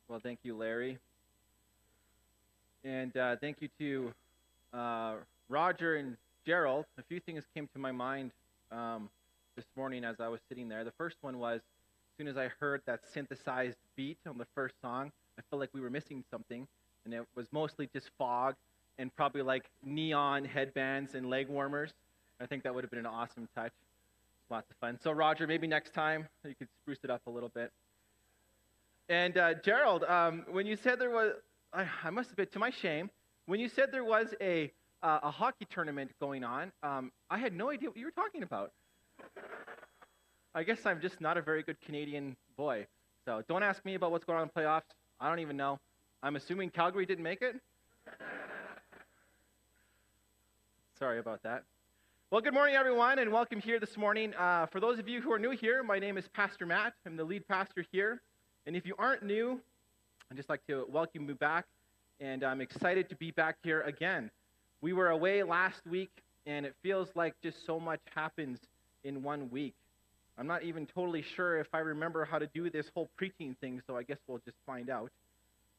Well, thank you, Larry. And thank you to Roger and Gerald. A few things came to my mind this morning as I was sitting there. The first one was, as soon as I heard that synthesized beat on the first song, I felt like we were missing something. And it was mostly just fog and probably like neon headbands and leg warmers. I think that would have been an awesome touch. Lots of fun. So, Roger, maybe next time you could spruce it up a little bit. And Gerald, when you said there was, I must admit, to my shame, when you said there was a hockey tournament going on, I had no idea what you were talking about. I guess I'm just not a very good Canadian boy. So don't ask me about what's going on in the playoffs. I don't even know. I'm assuming Calgary didn't make it. Sorry about that. Well, good morning, everyone, and welcome here this morning. For those of you who are new here, my name is Pastor Matt. I'm the lead pastor here. And if you aren't new, I'd just like to welcome you back, and I'm excited to be back here again. We were away last week, and it feels like just so much happens in 1 week. I'm not even totally sure if I remember how to do this whole preaching thing, so I guess we'll just find out.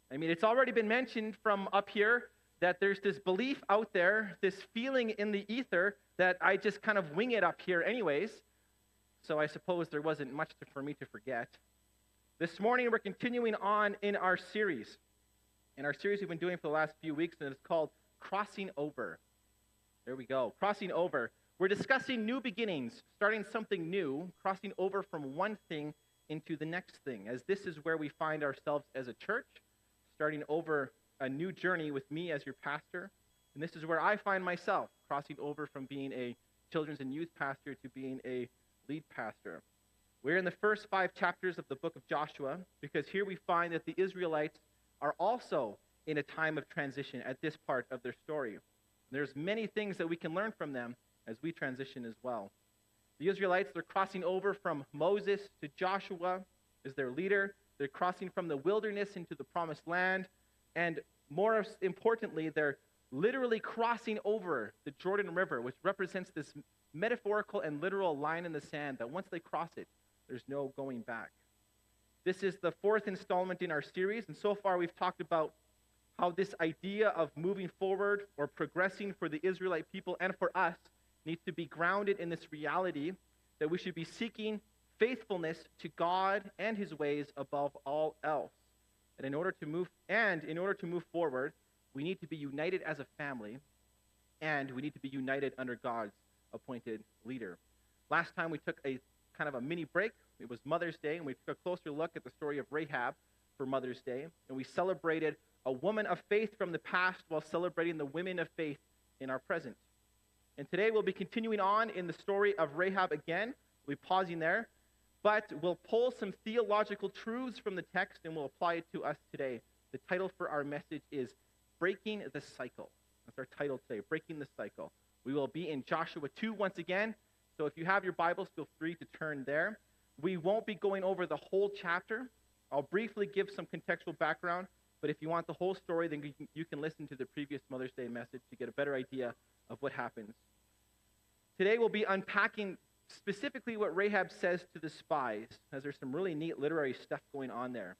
I mean, it's already been mentioned from up here that there's this belief out there, this feeling in the ether that I just kind of wing it up here anyways, so I suppose there wasn't much for me to forget. This morning, we're continuing on in our series. In our series we've been doing for the last few weeks, and it's called Crossing Over. There we go, Crossing Over. We're discussing new beginnings, starting something new, crossing over from one thing into the next thing, as this is where we find ourselves as a church, starting over a new journey with me as your pastor. And this is where I find myself, crossing over from being a children's and youth pastor to being a lead pastor. We're in the first 5 chapters of the book of Joshua, because here we find that the Israelites are also in a time of transition at this part of their story. There's many things that we can learn from them as we transition as well. The Israelites, they're crossing over from Moses to Joshua as their leader. They're crossing from the wilderness into the promised land. And more importantly, they're literally crossing over the Jordan River, which represents this metaphorical and literal line in the sand that once they cross it, there's no going back. This is the 4th installment in our series, and so far we've talked about how this idea of moving forward or progressing for the Israelite people and for us needs to be grounded in this reality that we should be seeking faithfulness to God and his ways above all else. And in order to move forward, we need to be united as a family, and we need to be united under God's appointed leader. Last time we took a kind of a mini break. It was Mother's Day, and we took a closer look at the story of Rahab for Mother's Day, and we celebrated a woman of faith from the past while celebrating the women of faith in our present. And today we'll be continuing on in the story of Rahab again. We'll be pausing there, but we'll pull some theological truths from the text and we'll apply it to us today. The title for our message is Breaking the Cycle. That's our title today, Breaking the Cycle. We will be in Joshua 2 once again. So if you have your Bibles, feel free to turn there. We won't be going over the whole chapter. I'll briefly give some contextual background, but if you want the whole story, then you can listen to the previous Mother's Day message to get a better idea of what happens. Today we'll be unpacking specifically what Rahab says to the spies, as there's some really neat literary stuff going on there.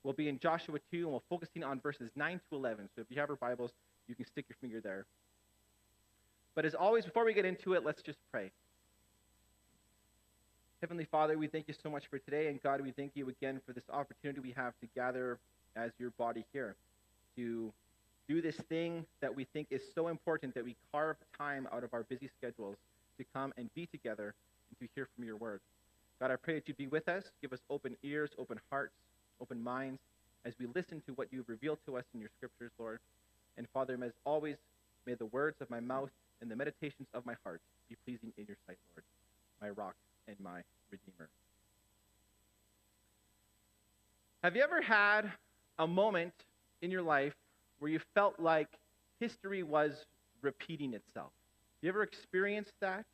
We'll be in Joshua 2, and we're focusing on verses 9 to 11. So if you have your Bibles, you can stick your finger there. But as always, before we get into it, let's just pray. Heavenly Father, we thank you so much for today, and God, we thank you again for this opportunity we have to gather as your body here, to do this thing that we think is so important that we carve time out of our busy schedules to come and be together and to hear from your word. God, I pray that you'd be with us, give us open ears, open hearts, open minds, as we listen to what you've revealed to us in your scriptures, Lord. And Father, as always, may the words of my mouth and the meditations of my heart be pleasing in your sight, Lord, my rock and my Redeemer. Have you ever had a moment in your life where you felt like history was repeating itself? You ever experienced that?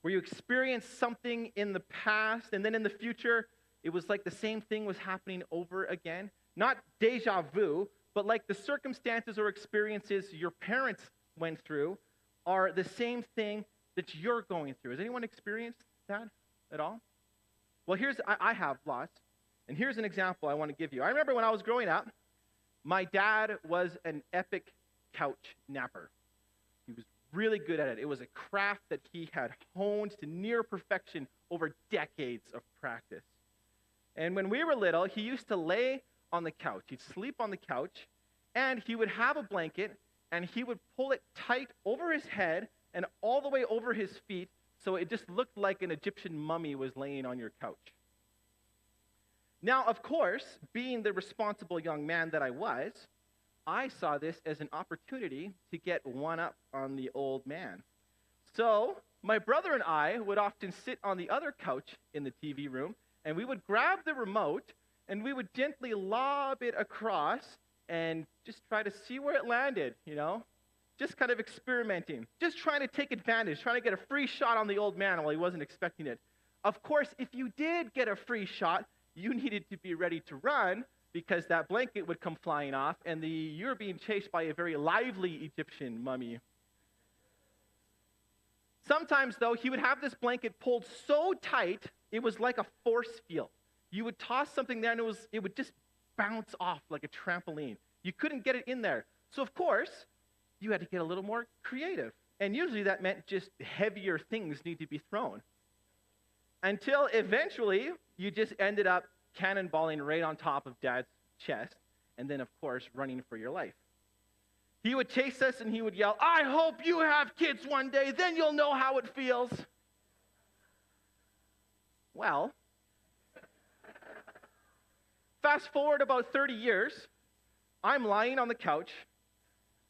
Where you experienced something in the past and then in the future, it was like the same thing was happening over again? Not deja vu, but like the circumstances or experiences your parents went through are the same thing that you're going through. Has anyone experienced that at all? Well, I have lots. And here's an example I want to give you. I remember when I was growing up, my dad was an epic couch napper. He was really good at it. It was a craft that he had honed to near perfection over decades of practice. And when we were little, he used to lay on the couch. He'd sleep on the couch, and he would have a blanket, and he would pull it tight over his head and all the way over his feet, so it just looked like an Egyptian mummy was laying on your couch. Now, of course, being the responsible young man that I was, I saw this as an opportunity to get one up on the old man. So my brother and I would often sit on the other couch in the TV room, and we would grab the remote, and we would gently lob it across and just try to see where it landed, just kind of experimenting, just trying to take advantage, trying to get a free shot on the old man while he wasn't expecting it. Of course, if you did get a free shot, you needed to be ready to run because that blanket would come flying off and you were being chased by a very lively Egyptian mummy. Sometimes, though, he would have this blanket pulled so tight, it was like a force field. You would toss something there and it would just bounce off like a trampoline. You couldn't get it in there. So, of course, you had to get a little more creative. And usually that meant just heavier things need to be thrown. Until eventually, you just ended up cannonballing right on top of Dad's chest, and then, of course, running for your life. He would chase us, and he would yell, "I hope you have kids one day, then you'll know how it feels." Well, fast forward about 30 years, I'm lying on the couch,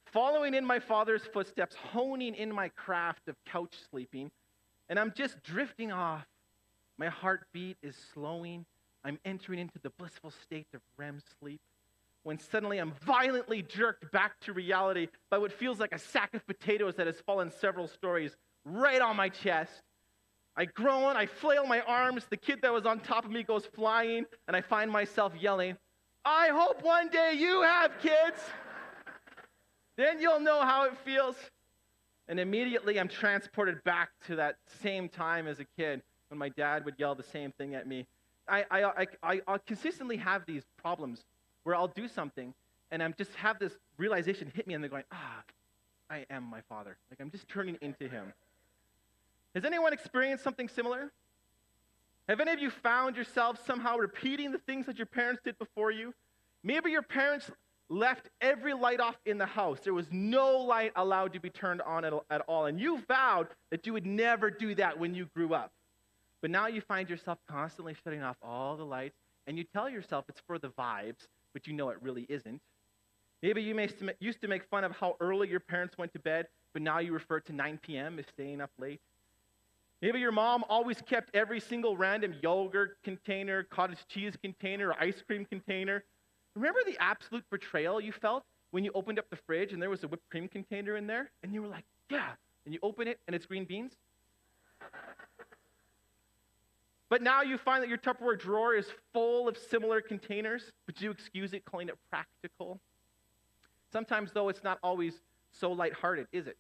following in my father's footsteps, honing in my craft of couch sleeping, and I'm just drifting off. My heartbeat is slowing. I'm entering into the blissful state of REM sleep, when suddenly I'm violently jerked back to reality by what feels like a sack of potatoes that has fallen several stories right on my chest. I groan, I flail my arms, the kid that was on top of me goes flying, and I find myself yelling, "I hope one day you have kids. Then you'll know how it feels." And immediately I'm transported back to that same time as a kid when my dad would yell the same thing at me. I consistently have these problems where I'll do something and I'm just have this realization hit me and they're going, I am my father. Like I'm just turning into him. Has anyone experienced something similar? Have any of you found yourselves somehow repeating the things that your parents did before you? Maybe your parents left every light off in the house. There was no light allowed to be turned on at all. And you vowed that you would never do that when you grew up. But now you find yourself constantly shutting off all the lights, and you tell yourself it's for the vibes, but you know it really isn't. Maybe you used to make fun of how early your parents went to bed, but now you refer to 9 p.m. as staying up late. Maybe your mom always kept every single random yogurt container, cottage cheese container, or ice cream container. Remember the absolute betrayal you felt when you opened up the fridge and there was a whipped cream container in there? And you were like, yeah. And you open it and it's green beans? But now you find that your Tupperware drawer is full of similar containers, but you excuse it, calling it practical. Sometimes, though, it's not always so lighthearted, is it?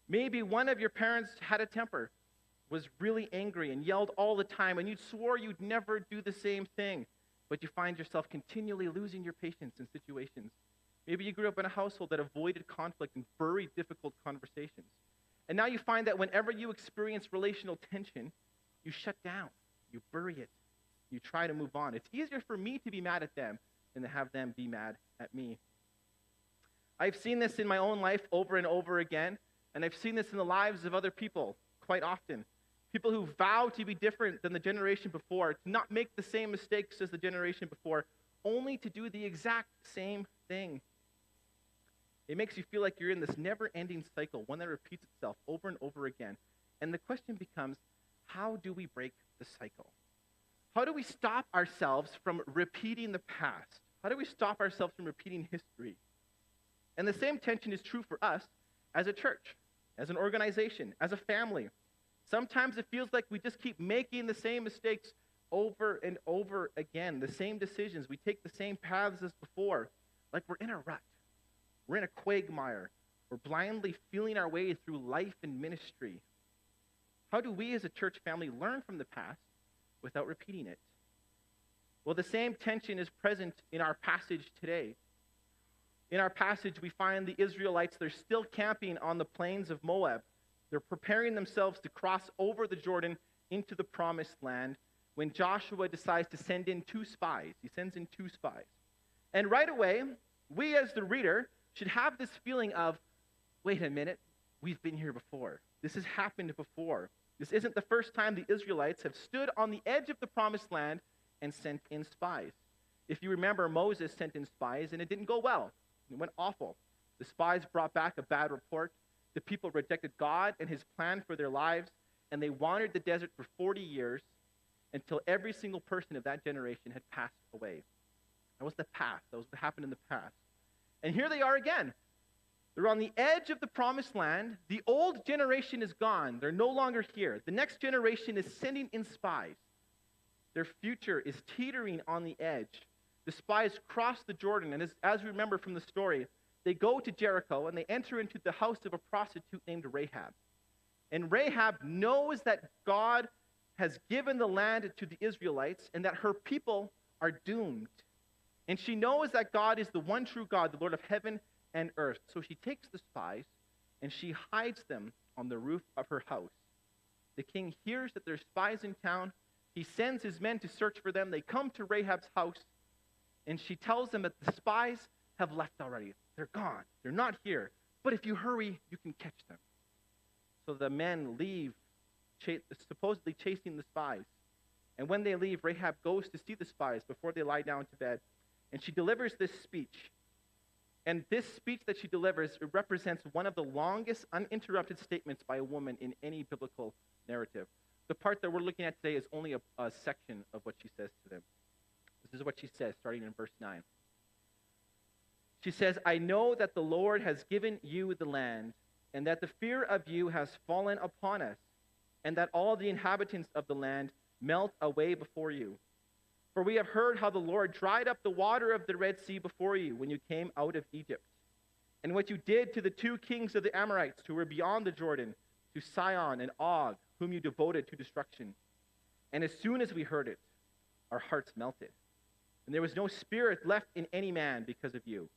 Maybe one of your parents had a temper, was really angry, and yelled all the time, and you swore you'd never do the same thing, but you find yourself continually losing your patience in situations. Maybe you grew up in a household that avoided conflict and buried difficult conversations. And now you find that whenever you experience relational tension, you shut down, you bury it, you try to move on. It's easier for me to be mad at them than to have them be mad at me. I've seen this in my own life over and over again, and I've seen this in the lives of other people quite often. People who vow to be different than the generation before, to not make the same mistakes as the generation before, only to do the exact same thing. It makes you feel like you're in this never-ending cycle, one that repeats itself over and over again. And the question becomes, how do we break the cycle? How do we stop ourselves from repeating the past? How do we stop ourselves from repeating history? And the same tension is true for us as a church, as an organization, as a family. Sometimes it feels like we just keep making the same mistakes over and over again, the same decisions. We take the same paths as before, like we're in a rut. We're in a quagmire. We're blindly feeling our way through life and ministry. How do we as a church family learn from the past without repeating it? Well, the same tension is present in our passage today. In our passage, we find the Israelites, they're still camping on the plains of Moab. They're preparing themselves to cross over the Jordan into the promised land when Joshua decides to send in 2 spies. He sends in 2 spies. And right away, we as the reader should have this feeling of, wait a minute, we've been here before. This has happened before. This isn't the first time the Israelites have stood on the edge of the promised land and sent in spies. If you remember, Moses sent in spies and it didn't go well. It went awful. The spies brought back a bad report. The people rejected God and his plan for their lives, and they wandered the desert for 40 years until every single person of that generation had passed away. That was the past. That was what happened in the past. And here they are again. They're on the edge of the promised land. The old generation is gone. They're no longer here. The next generation is sending in spies. Their future is teetering on the edge. The spies cross the Jordan, and as we remember from the story, they go to Jericho, and they enter into the house of a prostitute named Rahab. And Rahab knows that God has given the land to the Israelites and that her people are doomed. And she knows that God is the one true God, the Lord of heaven and earth. So she takes the spies, and she hides them on the roof of her house. The king hears that there's spies in town. He sends his men to search for them. They come to Rahab's house, and she tells them that the spies have left already. They're gone. They're not here. But if you hurry, you can catch them. So the men leave, supposedly chasing the spies. And when they leave, Rahab goes to see the spies before they lie down to bed. And she delivers this speech. And this speech that she delivers, it represents one of the longest uninterrupted statements by a woman in any biblical narrative. The part that we're looking at today is only a section of what she says to them. This is what she says, starting in verse 9. She says, I know that the Lord has given you the land, and that the fear of you has fallen upon us, and that all the inhabitants of the land melt away before you. For we have heard how the Lord dried up the water of the Red Sea before you when you came out of Egypt, and what you did to the 2 kings of the Amorites who were beyond the Jordan, to Sihon and Og, whom you devoted to destruction. And as soon as we heard it, our hearts melted, and there was no spirit left in any man because of you.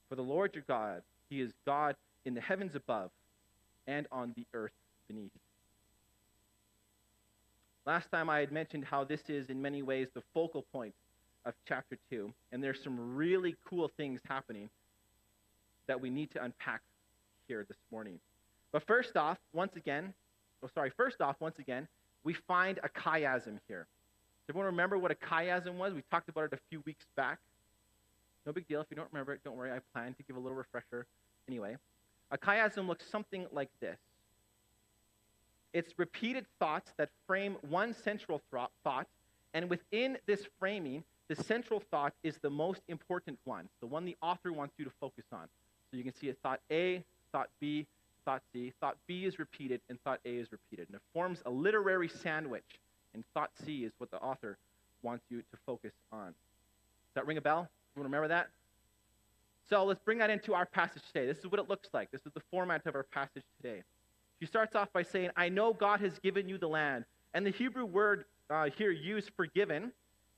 For the Lord your God, he is God in the heavens above and on the earth beneath. Last time I had mentioned how this is in many ways the focal point of chapter 2, and there's some really cool things happening that we need to unpack here this morning. But first off, once again, we find a chiasm here. Does everyone remember what a chiasm was? We talked about it a few weeks back. No big deal. If you don't remember it, don't worry. I plan to give a little refresher. Anyway, a chiasm looks something like this. It's repeated thoughts that frame one central thought, and within this framing, the central thought is the most important one, the one the author wants you to focus on. So you can see it, thought A, thought B, thought C. Thought B is repeated, and thought A is repeated. And it forms a literary sandwich, and thought C is what the author wants you to focus on. Does that ring a bell? You remember that? So let's bring that into our passage today. This is what it looks like. This is the format of our passage today. She starts off by saying, I know God has given you the land. And the Hebrew word here used for given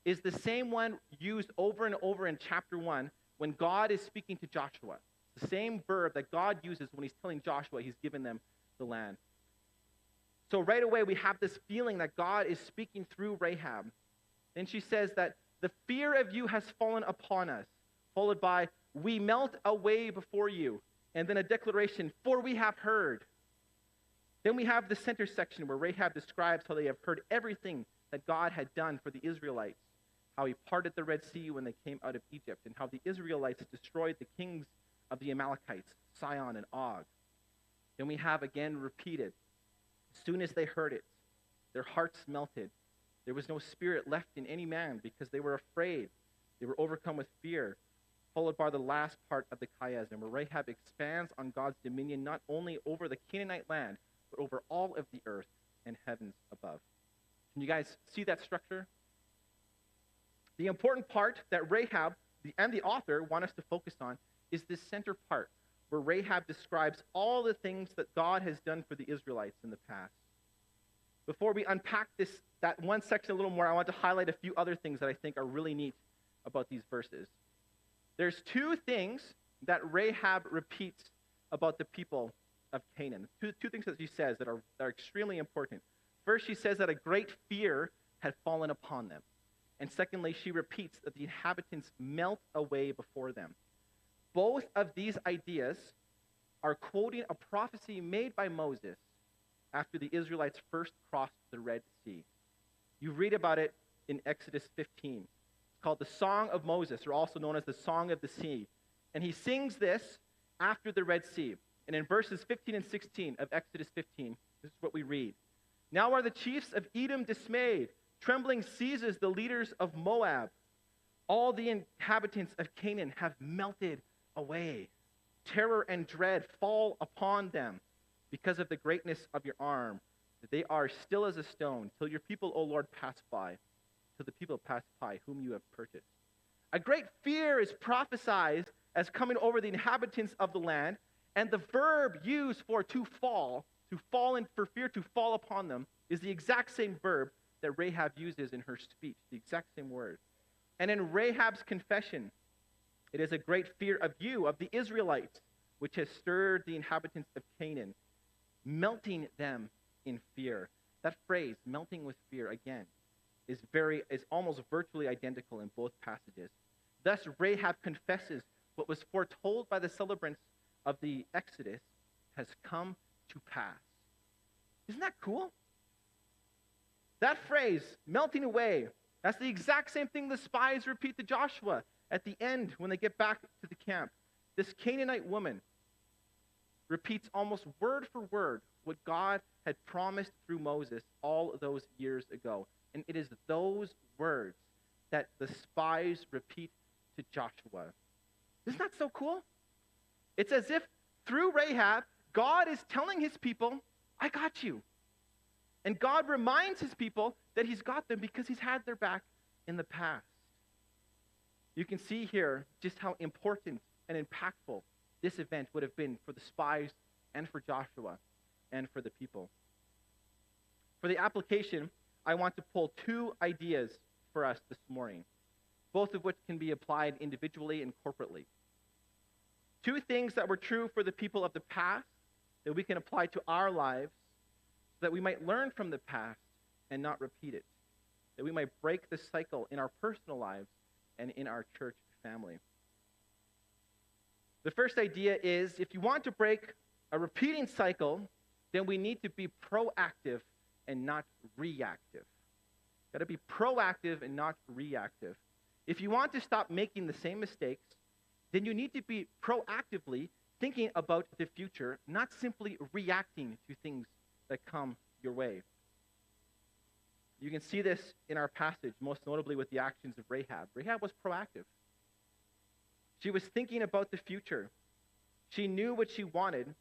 is the same one used over and over in chapter 1 when God is speaking to Joshua. The same verb that God uses when he's telling Joshua he's given them the land. So right away we have this feeling that God is speaking through Rahab. Then she says that the fear of you has fallen upon us, followed by, we melt away before you. And then a declaration, for we have heard. Then we have the center section where Rahab describes how they have heard everything that God had done for the Israelites, how he parted the Red Sea when they came out of Egypt, and how the Israelites destroyed the kings of the Amalekites, Sihon and Og. Then we have again repeated, as soon as they heard it, their hearts melted. There was no spirit left in any man because they were afraid. They were overcome with fear, followed by the last part of the chiasm, where Rahab expands on God's dominion not only over the Canaanite land, but over all of the earth and heavens above. Can you guys see that structure? The important part that Rahab and the author want us to focus on is this center part, where Rahab describes all the things that God has done for the Israelites in the past. Before we unpack that one section a little more, I want to highlight a few other things that I think are really neat about these verses. There's two things that Rahab repeats about the people of Canaan. Two things that she says that are extremely important. First, she says that a great fear had fallen upon them. And secondly, she repeats that the inhabitants melt away before them. Both of these ideas are quoting a prophecy made by Moses after the Israelites first crossed the Red Sea. You read about it in Exodus 15. It's called the Song of Moses, or also known as the Song of the Sea. And he sings this after the Red Sea. And in verses 15 and 16 of Exodus 15, this is what we read. Now are the chiefs of Edom dismayed. Trembling seizes the leaders of Moab. All the inhabitants of Canaan have melted away. Terror and dread fall upon them because of the greatness of your arm. They are still as a stone till your people, O Lord, pass by. Till the people pass by whom you have purchased. A great fear is prophesied as coming over the inhabitants of the land, and the verb used for to fall in for fear to fall upon them, is the exact same verb that Rahab uses in her speech, the exact same word. And in Rahab's confession, it is a great fear of you, of the Israelites, which has stirred the inhabitants of Canaan, melting them in fear. That phrase, melting with fear, again, is almost virtually identical in both passages. Thus, Rahab confesses what was foretold by the celebrants of the Exodus has come to pass. Isn't that cool? That phrase, melting away, that's the exact same thing the spies repeat to Joshua at the end when they get back to the camp. This Canaanite woman repeats almost word for word what God had promised through Moses all those years ago. And it is those words that the spies repeat to Joshua. Isn't that so cool? It's as if through Rahab, God is telling his people, I got you. And God reminds his people that he's got them because he's had their back in the past. You can see here just how important and impactful this event would have been for the spies and for Joshua and for the people. For the application, I want to pull two ideas for us this morning, both of which can be applied individually and corporately. Two things that were true for the people of the past that we can apply to our lives so that we might learn from the past and not repeat it, that we might break the cycle in our personal lives and in our church family. The first idea is, if you want to break a repeating cycle, then we need to be proactive and not reactive. Got to be proactive and not reactive. If you want to stop making the same mistakes, then you need to be proactively thinking about the future, not simply reacting to things that come your way. You can see this in our passage, most notably with the actions of Rahab. Rahab was proactive. She was thinking about the future. She knew what she wanted,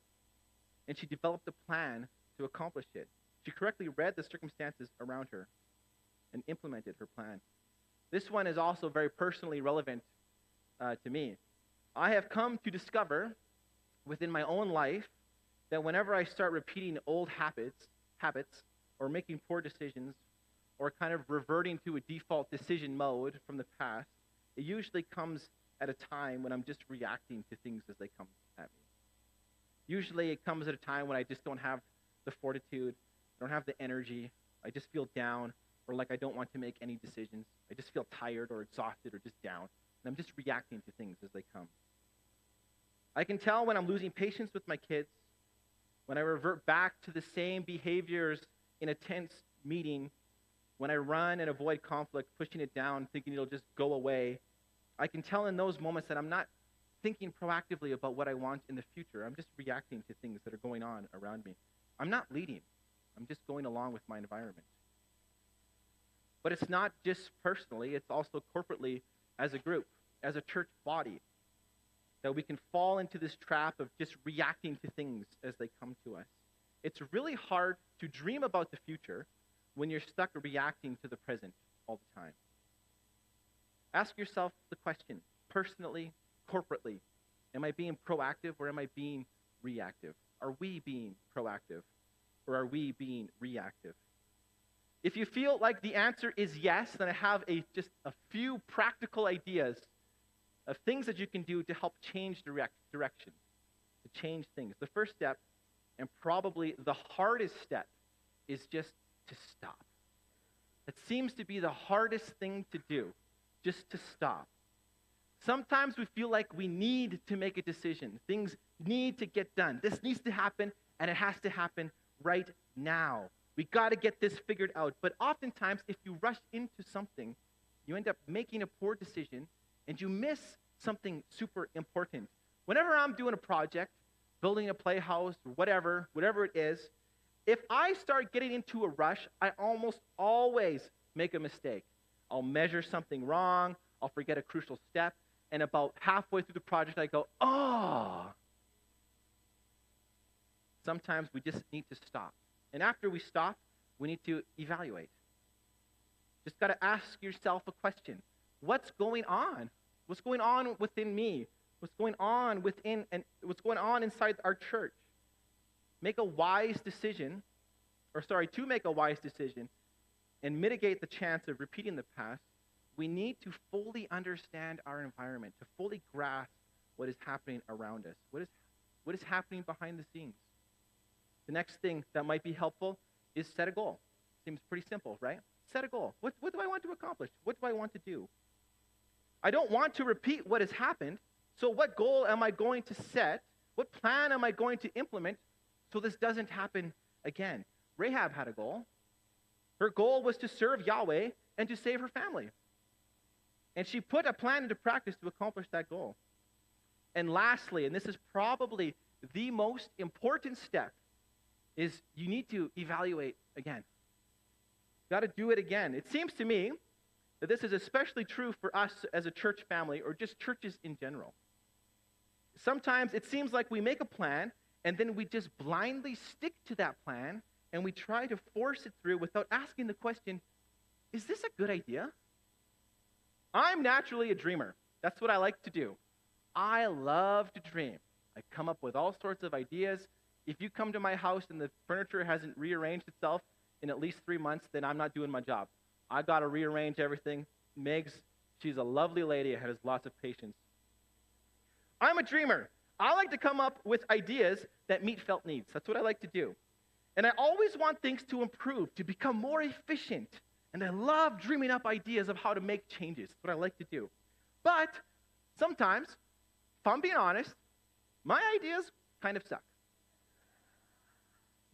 and she developed a plan to accomplish it. She correctly read the circumstances around her and implemented her plan. This one is also very personally relevant to me. I have come to discover within my own life that whenever I start repeating old habits, or making poor decisions, or kind of reverting to a default decision mode from the past, it usually comes at a time when I'm just reacting to things as they come at me. Usually it comes at a time when I just don't have the fortitude, I don't have the energy, I just feel down, or like I don't want to make any decisions. I just feel tired or exhausted or just down, and I'm just reacting to things as they come. I can tell when I'm losing patience with my kids, when I revert back to the same behaviors in a tense meeting, when I run and avoid conflict, pushing it down, thinking it'll just go away. I can tell in those moments that I'm not thinking proactively about what I want in the future. I'm just reacting to things that are going on around me. I'm not leading. I'm just going along with my environment. But it's not just personally, it's also corporately as a group, as a church body, that we can fall into this trap of just reacting to things as they come to us. It's really hard to dream about the future when you're stuck reacting to the present all the time. Ask yourself the question, personally, corporately, am I being proactive or am I being reactive? Are we being proactive or are we being reactive? If you feel like the answer is yes, then I have just a few practical ideas of things that you can do to help change direction, to change things. The first step, and probably the hardest step, is just to stop. It seems to be the hardest thing to do, just to stop. Sometimes we feel like we need to make a decision. Things need to get done. This needs to happen, and it has to happen right now. We got to get this figured out. But oftentimes, if you rush into something, you end up making a poor decision, and you miss something super important. Whenever I'm doing a project, building a playhouse, or whatever it is, if I start getting into a rush, I almost always make a mistake. I'll measure something wrong, I'll forget a crucial step, and about halfway through the project, I go, oh. Sometimes we just need to stop. And after we stop, we need to evaluate. Just got to ask yourself a question. What's going on? What's going on within me? What's going on inside our church? To make a wise decision and mitigate the chance of repeating the past, we need to fully understand our environment, to fully grasp what is happening around us, what is happening behind the scenes. The next thing that might be helpful is set a goal. Seems pretty simple, right? Set a goal. What do I want to accomplish? What do I want to do? I don't want to repeat what has happened, so what goal am I going to set? What plan am I going to implement so this doesn't happen again? Rahab had a goal. Her goal was to serve Yahweh and to save her family. And she put a plan into practice to accomplish that goal. And lastly, and this is probably the most important step, is you need to evaluate again. You got to do it again. It seems to me that this is especially true for us as a church family or just churches in general. Sometimes it seems like we make a plan and then we just blindly stick to that plan and we try to force it through without asking the question, is this a good idea? I'm naturally a dreamer. That's what I like to do. I love to dream. I come up with all sorts of ideas. If you come to my house and the furniture hasn't rearranged itself in at least 3 months, then I'm not doing my job. I got to rearrange everything. Meg's, she's a lovely lady and has lots of patience. I'm a dreamer. I like to come up with ideas that meet felt needs. That's what I like to do. And I always want things to improve, to become more efficient. And I love dreaming up ideas of how to make changes. That's what I like to do. But sometimes, if I'm being honest, my ideas kind of suck.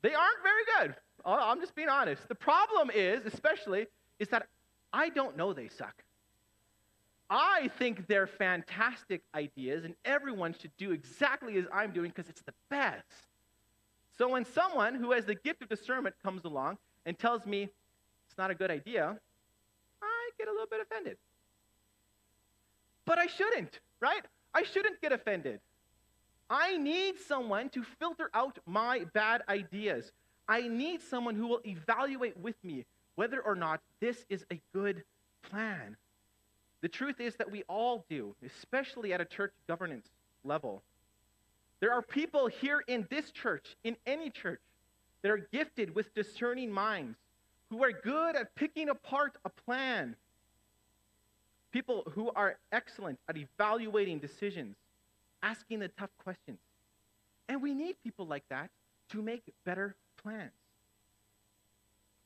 They aren't very good. I'm just being honest. The problem is that I don't know they suck. I think they're fantastic ideas, and everyone should do exactly as I'm doing because it's the best. So when someone who has the gift of discernment comes along and tells me it's not a good idea, I get a little bit offended. But I shouldn't, right? I shouldn't get offended. I need someone to filter out my bad ideas. I need someone who will evaluate with me whether or not this is a good plan. The truth is that we all do, especially at a church governance level. There are people here in this church, in any church, that are gifted with discerning minds, who are good at picking apart a plan. People who are excellent at evaluating decisions, asking the tough questions. And we need people like that to make better plans.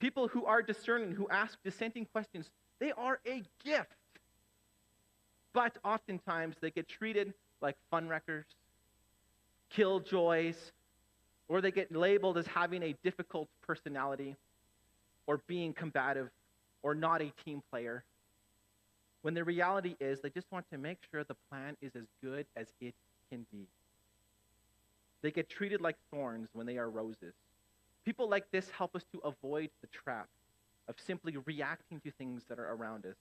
People who are discerning, who ask dissenting questions, they are a gift. But oftentimes they get treated like fun wreckers, killjoys, or they get labeled as having a difficult personality, or being combative, or not a team player. When the reality is they just want to make sure the plan is as good as it can be. They get treated like thorns when they are roses. People like this help us to avoid the trap of simply reacting to things that are around us,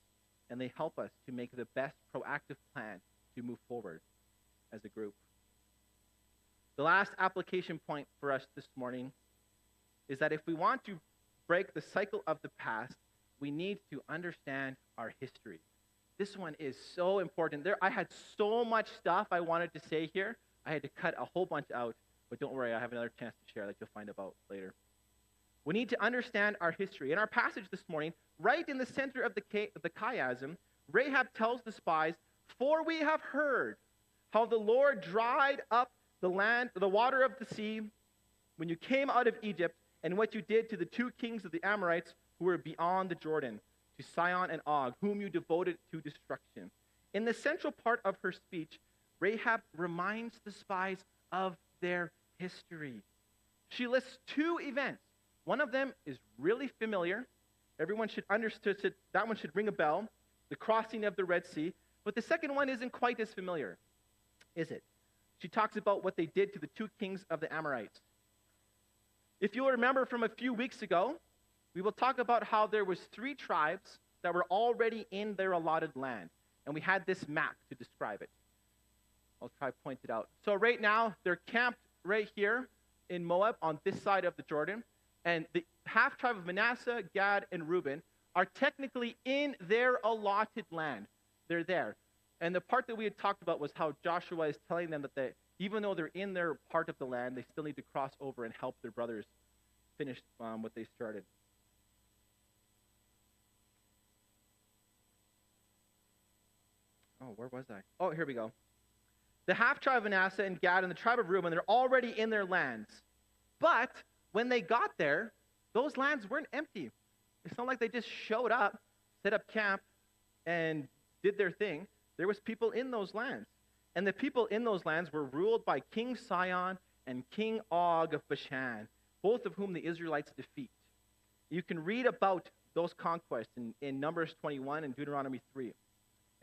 and they help us to make the best proactive plan to move forward as a group. The last application point for us this morning is that if we want to break the cycle of the past, we need to understand our history. This one is so important. I had so much stuff I wanted to say here. I had to cut a whole bunch out, but don't worry, I have another chance to share that you'll find about later. We need to understand our history. In our passage this morning, right in the center of the chiasm, Rahab tells the spies, "For we have heard how the Lord dried up the land, the water of the sea, when you came out of Egypt, and what you did to the two kings of the Amorites who were beyond the Jordan, to Sihon and Og, whom you devoted to destruction." In the central part of her speech, Rahab reminds the spies of their history. She lists two events. One of them is really familiar. Everyone should understand that one should ring a bell, the crossing of the Red Sea. But the second one isn't quite as familiar, is it? She talks about what they did to the two kings of the Amorites. If you'll remember from a few weeks ago, we will talk about how there was 3 tribes that were already in their allotted land. And we had this map to describe it. I'll try to point it out. So right now, they're camped right here in Moab on this side of the Jordan. And the half tribe of Manasseh, Gad, and Reuben are technically in their allotted land. They're there. And the part that we had talked about was how Joshua is telling them that even though they're in their part of the land, they still need to cross over and help their brothers finish what they started. Oh, where was I? Oh, here we go. The half tribe of Manasseh and Gad and the tribe of Reuben, they're already in their lands. But when they got there, those lands weren't empty. It's not like they just showed up, set up camp, and did their thing. There was people in those lands. And the people in those lands were ruled by King Sihon and King Og of Bashan, both of whom the Israelites defeat. You can read about those conquests in Numbers 21 and Deuteronomy 3.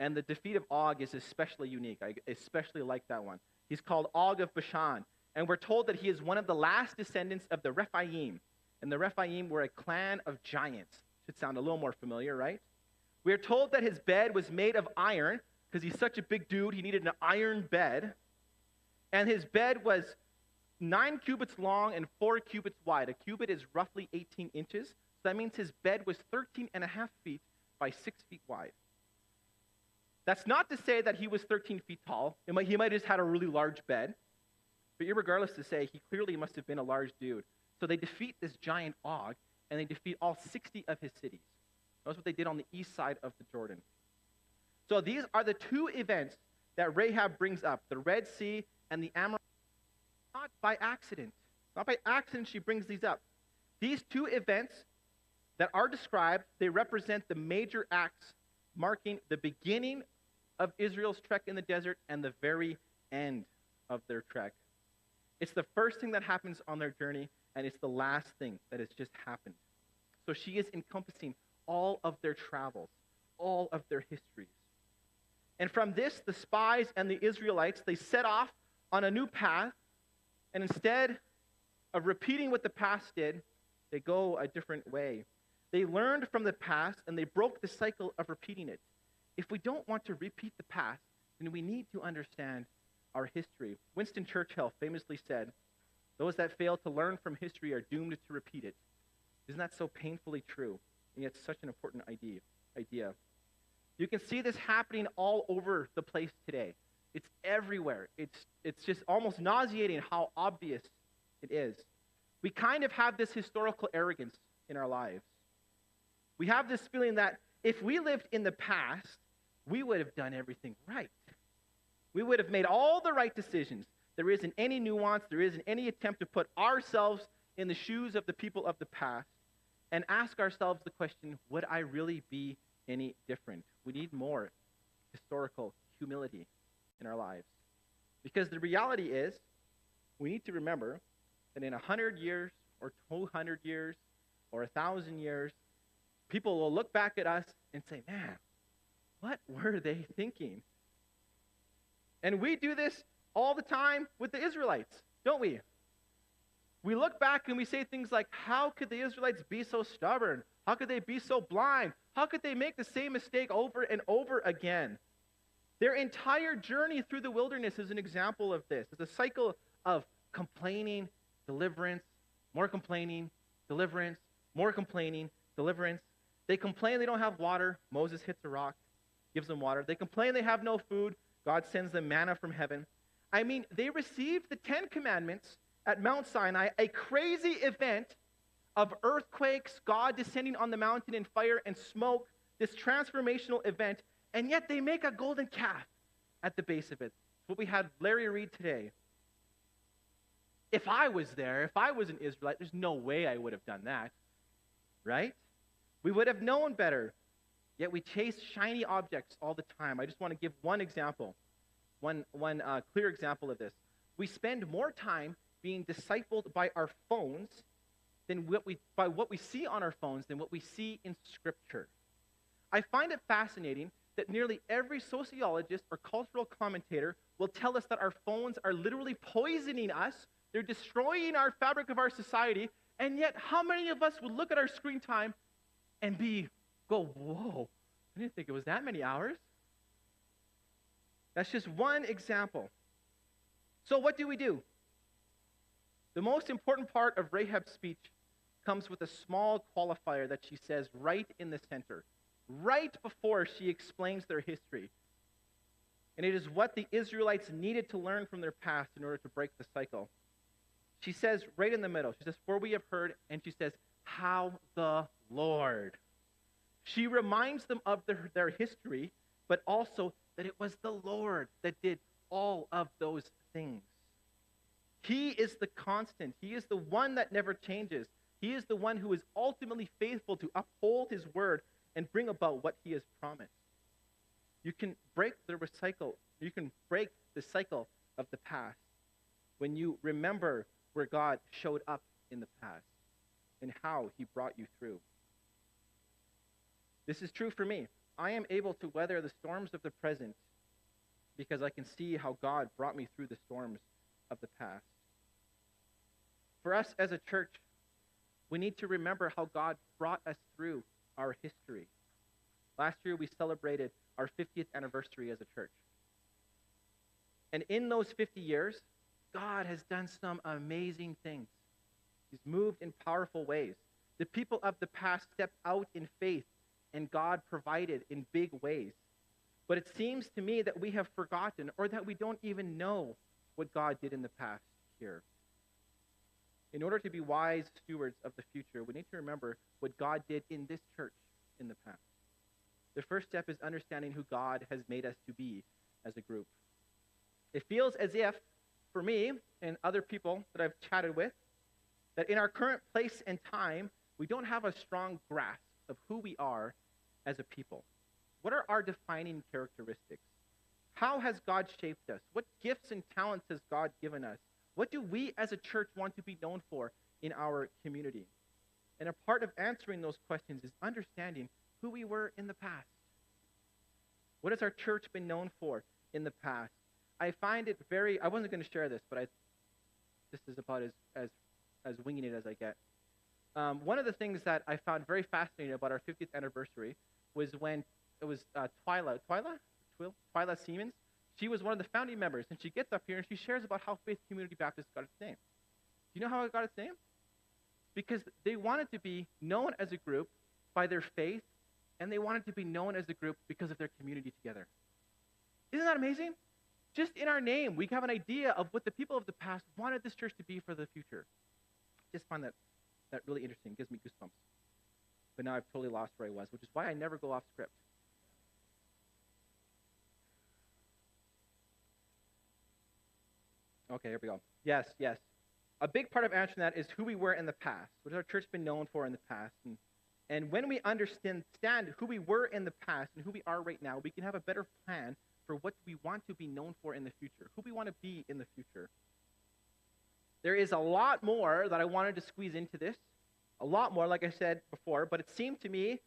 And the defeat of Og is especially unique. I especially like that one. He's called Og of Bashan. And we're told that he is one of the last descendants of the Rephaim. And the Rephaim were a clan of giants. Should sound a little more familiar, right? We are told that his bed was made of iron, because he's such a big dude, he needed an iron bed. And his bed was 9 cubits long and 4 cubits wide. A cubit is roughly 18 inches. So that means his bed was 13 and a half feet by 6 feet wide. That's not to say that he was 13 feet tall. He might have just had a really large bed. But irregardless to say, he clearly must have been a large dude. So they defeat this giant Og, and they defeat all 60 of his cities. That's what they did on the east side of the Jordan. So these are the 2 events that Rahab brings up, the Red Sea and the Amorites. Not by accident. Not by accident she brings these up. These 2 events that are described, they represent the major acts marking the beginning of Israel's trek in the desert and the very end of their trek. It's the first thing that happens on their journey, and it's the last thing that has just happened. So she is encompassing all of their travels, all of their histories. And from this, the spies and the Israelites, they set off on a new path, and instead of repeating what the past did, they go a different way. They learned from the past, and they broke the cycle of repeating it. If we don't want to repeat the past, then we need to understand our history. Winston Churchill famously said, "Those that fail to learn from history are doomed to repeat it." Isn't that so painfully true? And yet such an important idea. You can see this happening all over the place today. It's everywhere. It's just almost nauseating how obvious it is. We kind of have this historical arrogance in our lives. We have this feeling that if we lived in the past, we would have done everything right. We would have made all the right decisions. There isn't any nuance. There isn't any attempt to put ourselves in the shoes of the people of the past and ask ourselves the question, would I really be any different? We need more historical humility in our lives. Because the reality is, we need to remember that in 100 years or 200 years or 1,000 years, people will look back at us and say, man, what were they thinking? And we do this all the time with the Israelites, don't we? We look back and we say things like, how could the Israelites be so stubborn? How could they be so blind? How could they make the same mistake over and over again? Their entire journey through the wilderness is an example of this. It's a cycle of complaining, deliverance, more complaining, deliverance, more complaining, deliverance. They complain they don't have water. Moses hits a rock, gives them water. They complain they have no food. God sends them manna from heaven. I mean, they received the 10 Commandments at Mount Sinai, a crazy event of earthquakes, God descending on the mountain in fire and smoke, this transformational event, and yet they make a golden calf at the base of it. What we had Larry read today. If I was there, if I was an Israelite, there's no way I would have done that, right? We would have known better, yet we chase shiny objects all the time. I just want to give one example, one clear example of this. We spend more time being discipled by our phones than what we see on our phones than what we see in Scripture. I find it fascinating that nearly every sociologist or cultural commentator will tell us that our phones are literally poisoning us. They're destroying our fabric of our society. And yet, how many of us would look at our screen time and go, whoa, I didn't think it was that many hours. That's just one example. So what do we do? The most important part of Rahab's speech comes with a small qualifier that she says right in the center, right before she explains their history. And it is what the Israelites needed to learn from their past in order to break the cycle. She says right in the middle, she says, for we have heard, and she says, how the Lord. She reminds them of their history, but also that it was the Lord that did all of those things. He is the constant. He is the one that never changes. He is the one who is ultimately faithful to uphold his word and bring about what he has promised. You can break the cycle of the past when you remember where God showed up in the past and how he brought you through. This is true for me. I am able to weather the storms of the present because I can see how God brought me through the storms of the past. For us as a church, we need to remember how God brought us through our history. Last year, we celebrated our 50th anniversary as a church. And in those 50 years, God has done some amazing things. He's moved in powerful ways. The people of the past stepped out in faith, and God provided in big ways. But it seems to me that we have forgotten, or that we don't even know what God did in the past here. In order to be wise stewards of the future, we need to remember what God did in this church in the past. The first step is understanding who God has made us to be as a group. It feels as if, for me and other people that I've chatted with, that in our current place and time, we don't have a strong grasp of who we are as a people. What are our defining characteristics? How has God shaped us? What gifts and talents has God given us? What do we as a church want to be known for in our community? And a part of answering those questions is understanding who we were in the past. What has our church been known for in the past? I find it I wasn't going to share this, but this is about as winging it as I get. One of the things that I found very fascinating about our 50th anniversary was when it was Twyla Siemens. She was one of the founding members, and she gets up here and she shares about how Faith Community Baptist got its name. Do you know how it got its name? Because they wanted to be known as a group by their faith, and they wanted to be known as a group because of their community together. Isn't that amazing? Just in our name, we have an idea of what the people of the past wanted this church to be for the future. Just find that really interesting. It gives me goosebumps. But now I've totally lost where I was, which is why I never go off script. Okay, here we go. Yes. A big part of answering that is who we were in the past. What has our church been known for in the past? And when we understand who we were in the past and who we are right now, we can have a better plan for what we want to be known for in the future, who we want to be in the future. There is a lot more that I wanted to squeeze into this, a lot more, like I said before, but it seemed to me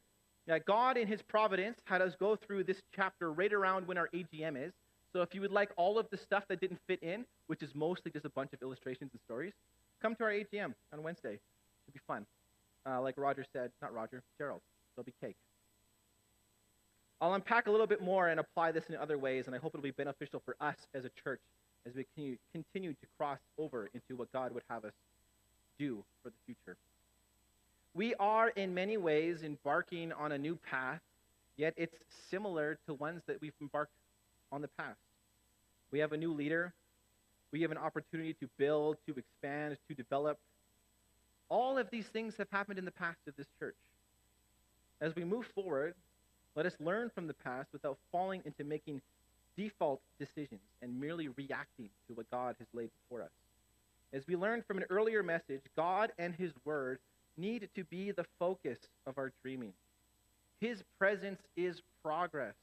that God in his providence had us go through this chapter right around when our AGM is. So if you would like all of the stuff that didn't fit in, which is mostly just a bunch of illustrations and stories, come to our AGM on Wednesday. It'll be fun. Like Gerald. There'll be cake. I'll unpack a little bit more and apply this in other ways, and I hope it'll be beneficial for us as a church as we continue to cross over into what God would have us do for the future. We are, in many ways, embarking on a new path, yet it's similar to ones that we've embarked on the past. We have a new leader. We have an opportunity to build, to expand, to develop. All of these things have happened in the past of this church. As we move forward, let us learn from the past without falling into making default decisions and merely reacting to what God has laid before us. As we learned from an earlier message, God and his word need to be the focus of our dreaming. His presence is progress.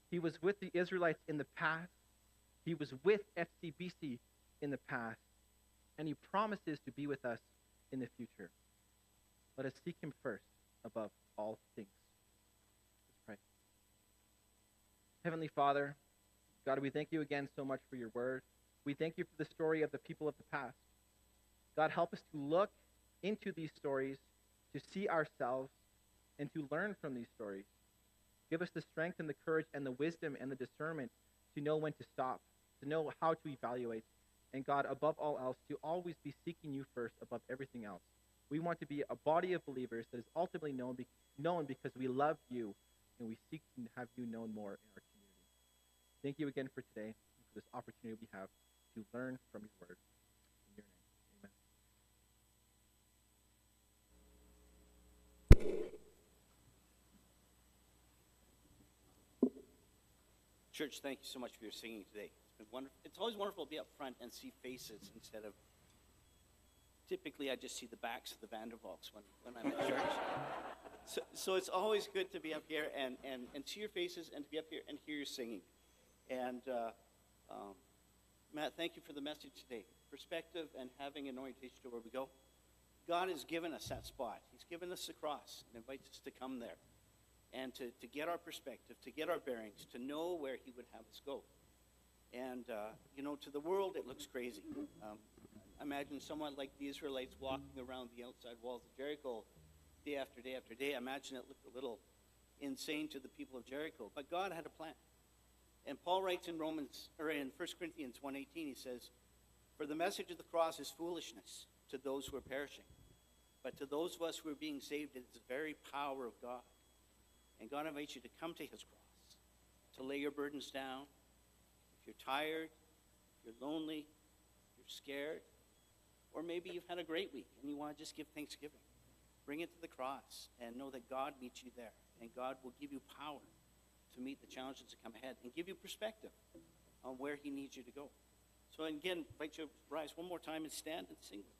He was with the Israelites in the past. He was with FCBC in the past. And he promises to be with us in the future. Let us seek him first above all things. Let's pray. Heavenly Father, God, we thank you again so much for your word. We thank you for the story of the people of the past. God, help us to look into these stories, to see ourselves, and to learn from these stories. Give us the strength and the courage and the wisdom and the discernment to know when to stop, to know how to evaluate, and God, above all else, to always be seeking you first above everything else. We want to be a body of believers that is ultimately known because we love you and we seek to have you known more in our community. Thank you again for today and for this opportunity we have to learn from your word. In your name, amen. Church, thank you so much for your singing today. It's been wonderful. It's always wonderful to be up front and see faces instead of, typically I just see the backs of the Vandervalks when I'm at church. So it's always good to be up here and see your faces and to be up here and hear your singing. And Matt, thank you for the message today. Perspective and having an orientation to where we go. God has given us that spot. He's given us the cross and invites us to come there and to get our perspective, to get our bearings, to know where he would have us go. And, to the world, it looks crazy. Imagine someone like the Israelites walking around the outside walls of Jericho day after day after day. Imagine it looked a little insane to the people of Jericho. But God had a plan. And Paul writes in 1 Corinthians 1:18, he says, "For the message of the cross is foolishness to those who are perishing. But to those of us who are being saved, it is the very power of God." And God invites you to come to his cross, to lay your burdens down. If you're tired, if you're lonely, if you're scared, or maybe you've had a great week and you want to just give thanksgiving, bring it to the cross and know that God meets you there. And God will give you power to meet the challenges that come ahead and give you perspective on where he needs you to go. So again, I invite you to rise one more time and stand and sing with us.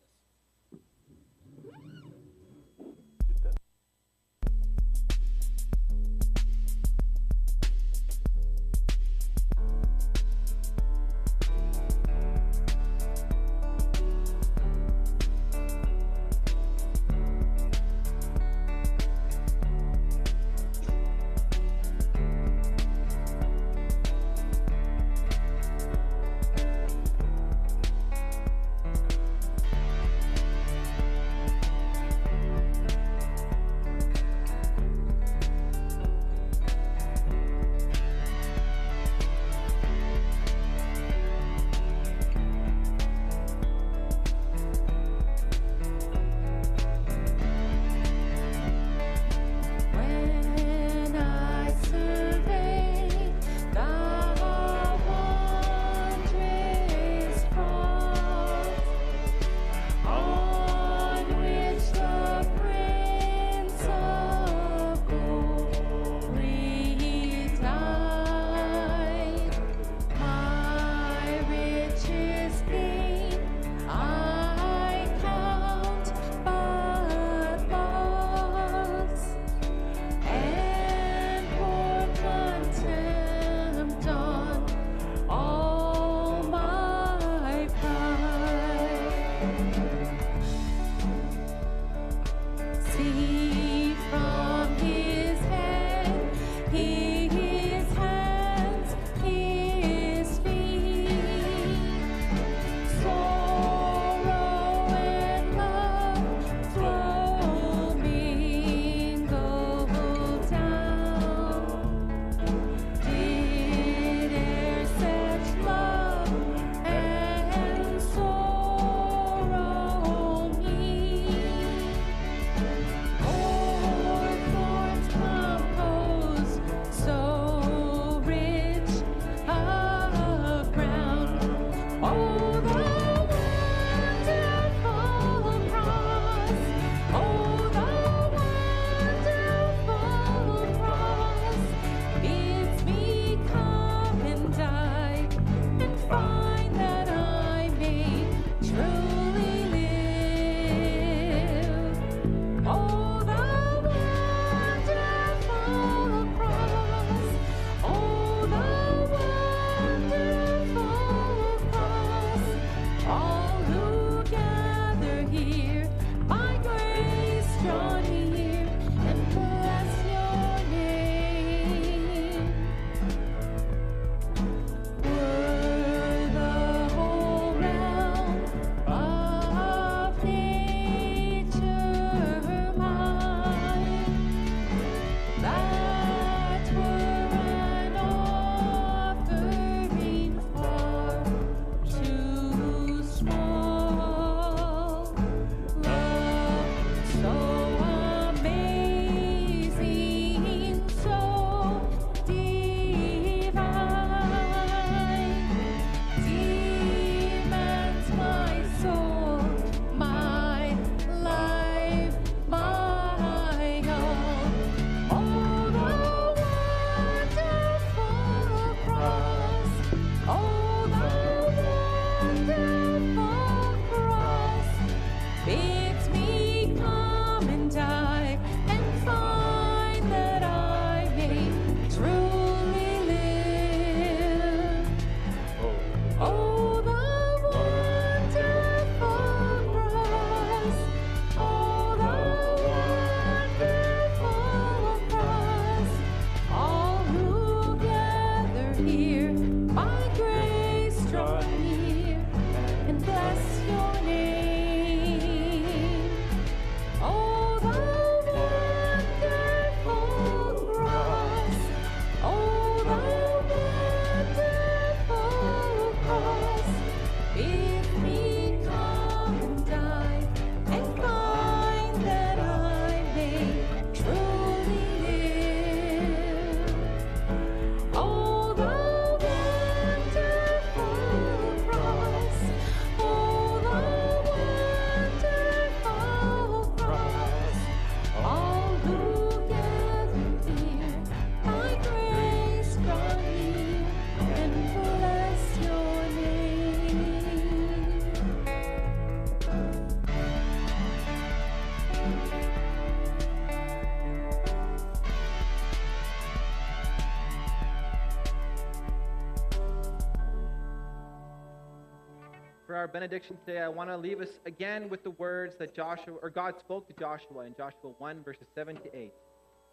for our benediction today, I want to leave us again with the words that God spoke to Joshua in Joshua 1, verses 7 to 8.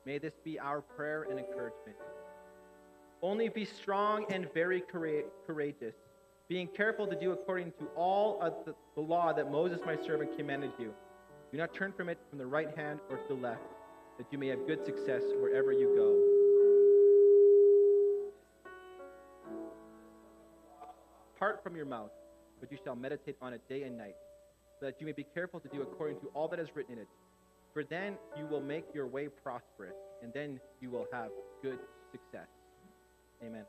May this be our prayer and encouragement. Only be strong and very courageous, being careful to do according to all of the law that Moses my servant commanded you. Do not turn from it from the right hand or to the left, that you may have good success wherever you go. Depart from your mouth, but you shall meditate on it day and night, so that you may be careful to do according to all that is written in it. For then you will make your way prosperous, and then you will have good success. Amen.